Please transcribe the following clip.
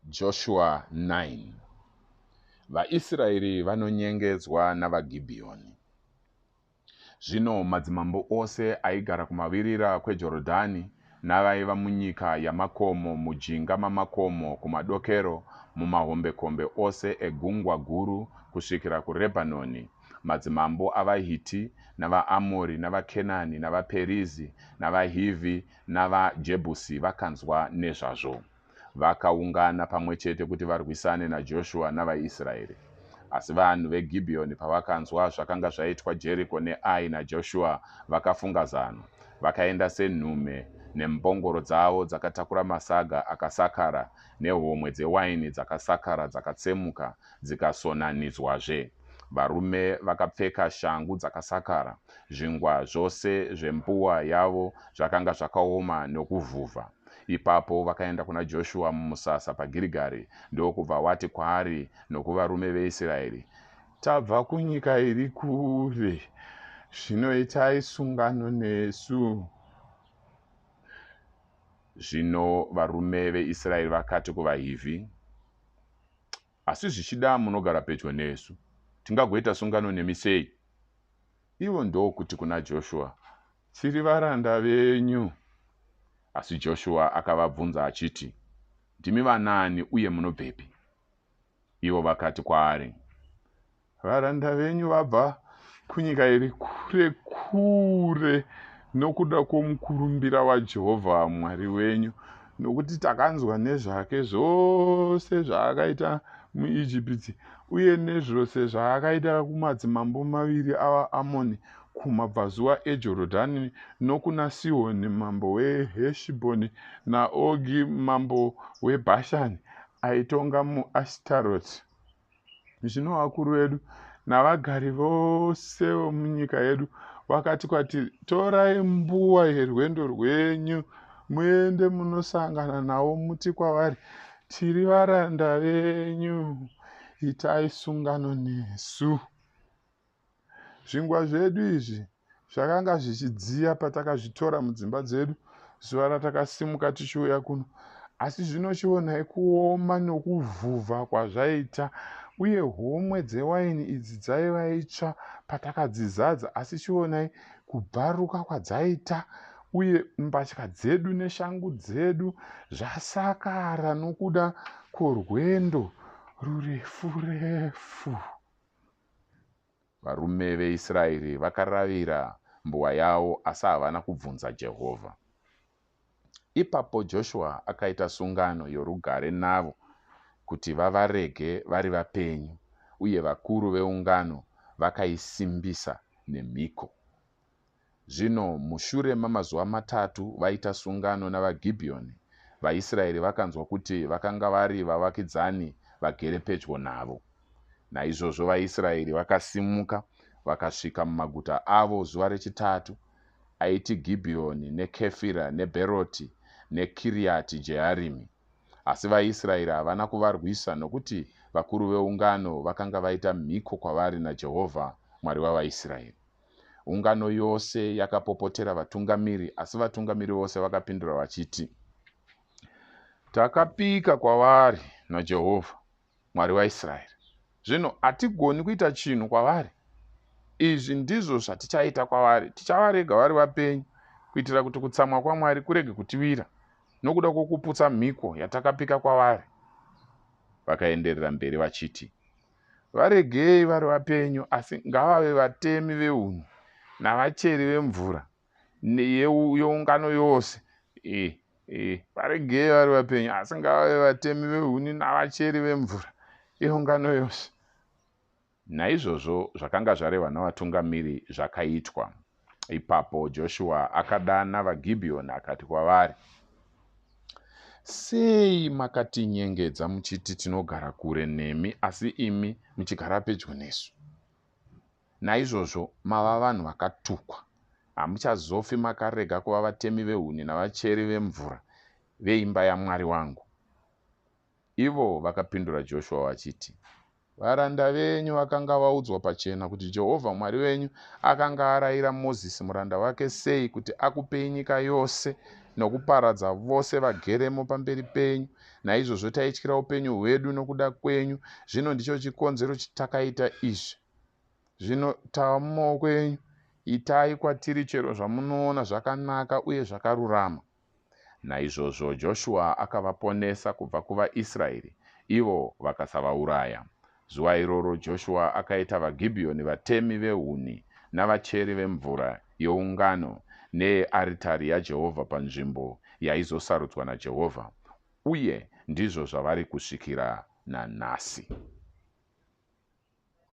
Joshua 9. VaIsraeri vanonyengedzwa navaGibheoni. Zvino madzimambo ose aigara kumavirira kweJorodhani navaiva munyika yamakomo, mujinga mamakomo, kumadokero, mumahombekombe ose egungwa guru kusvikira kuRebhanoni, madzimambo avaHiti navaAmori navaKenani navaPerizi navaHivhi navaJebhusi vakanzwa nezvazvo. Vakaungana pamwe chete kuti varwisane naJoshua navaIsraeri. Asi vanhu veGibheoni pavakanzwa zvakanga zvaitwa Jeriko neAi naJoshua, vakafunga zano. Vakaenda senhume nembongoro dzavo dzakatakura masaga akasakara nehomwe dzewaini dzakasakara dzakatsemuka dzikasonanidzwazve. Varume vakapfeka shangu dzakasakara. Zvingwa zvose zvempuwa yavo zvakanga zvakaoma nokuvhuvha. Ipapo vakaenda kuna Joshua mumusasa paGirigari, ndokubva wati kwaari nokuvarume veIsraeri, tabva kunyika iri kure, zvino itai sungano nesu. Zvino varume veIsraeri vakati kuvaHivhi, asi zvichida munogara pedyo nesu, tingagoita sungano nemi sei? Ivo ndokuti kuna Joshua, tiri varanda venyu. Asi Joshua akavabvunza achiti, ndimi vanani uye munobvepi? Ivo vakati kwaari, varanda venyu vabva kunyika iri kure kure nokuda kwomukurumbira waJehovha Mwari wenyu, nokuti takanzwa nezvake zvose zvaakaita muIjipiti uye nezvose zvaakaita kumadzimambo maviri avaAmoni kumabvazuva eJorodhani nokuna Sihoni mambo weHeshibhoni naOgi mambo weBhashani aitonga muAshitaroti. Zvino vakuru vedu navagari vose vomunyika yedu vakati kwatiri, torai mbuwa yerwendo rwenyu muende munosangana navo, muti kwavari, tiri varanda venyu, itai sungano nesu. Zvingwa zvedu izvi zvakanga zvichidziya patakazvitora mudzimba dzedu zuva ratakasimuka tichiuya kuno, asi zvino chionai kuoma nokuvhuvha kwazvaita, uye homwe dzewaini idzi dzaiva itsva patakadzizadza, asi chionai kubharuka kwadzaita, uye mbatya dzedu neshangu dzedu zvasakara nokuda kworwendo rurefu refu. Varume veIsraeri vakaravira mbuwa yavo, asi havana kubvunza Jehovha. Ipapo Joshua akaita sungano yorugare navo kuti vavarege vari vapenyu, uye vakuru veungano vakaisimbisa nemhiko. Zvino mushure mamazuva matatu vaita sungano navaGibheoni, vaIsraeri vakanzwa kuti vakanga vari vavakidzani vagere pedyo navo. Naizvozvo vaIsraeri vakasimuka vakasvika mumaguta avo zuva rechitatu, aiti Gibheoni neKefira neBheroti neKiriati Jearimi. Asi vaIsraeri havana kuvarwisa nokuti vakuru veungano vakanga vaita mhiko kwavari naJehovha Mwari wavaIsraeri. Ungano yose yakapopotera vatungamiri, asi vatungamiri vose vakapindura vachiti, takapika kwavari naJehovha Mwari waIsraeri, zvino hatigoni kuita chinhu kwavari. Izvi ndizvo zvatichaita kwavari, tichavarega vari vapenyu, kuitira kuti kutsamwa kwaMwari kurege kutiwira nokuda kwokuputsa mhiko yatakapika kwavari. Vakaenderera mberi vachiti, varegei vari vapenyu, asi ngavave vatemi vehuni navacheri vemvura yeungano yose. Varegei vari vapenyu, asi ngavave vatemi vehuni navacheri vemvura yeungano yose. Naizvozvo zvakanga zvarehwa navatungamiri zvakaitwa. Ipapo Joshua akadana vaGibheoni akati kwavari, sei makatinyengedza muchiti tinogara kure nemi, asi imi muchigara pedyo nesu? Naizvozvo mava vanhu vakatukwa. Hamuchazofi makarega kuva vatemi vehuni navacheri vemvura veimba yaMwari wangu. Ivo vakapindura Joshua vachiti, varanda venyu vakanga vaudzwa pachena kuti Jehovha Mwari wenyu akanga arayira Mozisi muranda wake sei kuti akupei nyika yose nokuparadza vose vageremo pamberi penyu. Naizvozvo taityira upenyu hwedu nokuda kwenyu. Zvino ndicho chikonzero chitakaita izvi. Zvino tava mumaoko enyu. Itai kwatiri chero zvamunoona zvakanaka uye zvakarurama. Naizvozvo Joshua akavaponesa kubva kuvaIsraeri, ivo vakasavauraya. Zuva iroro Joshua akaita vaGibheoni vatemi vehuni navacheri vemvura youngano nearitari yaJehovha panzvimbo yaizosarudzwa naJehovha, uye ndizvo zvavari kusvikira nanhasi.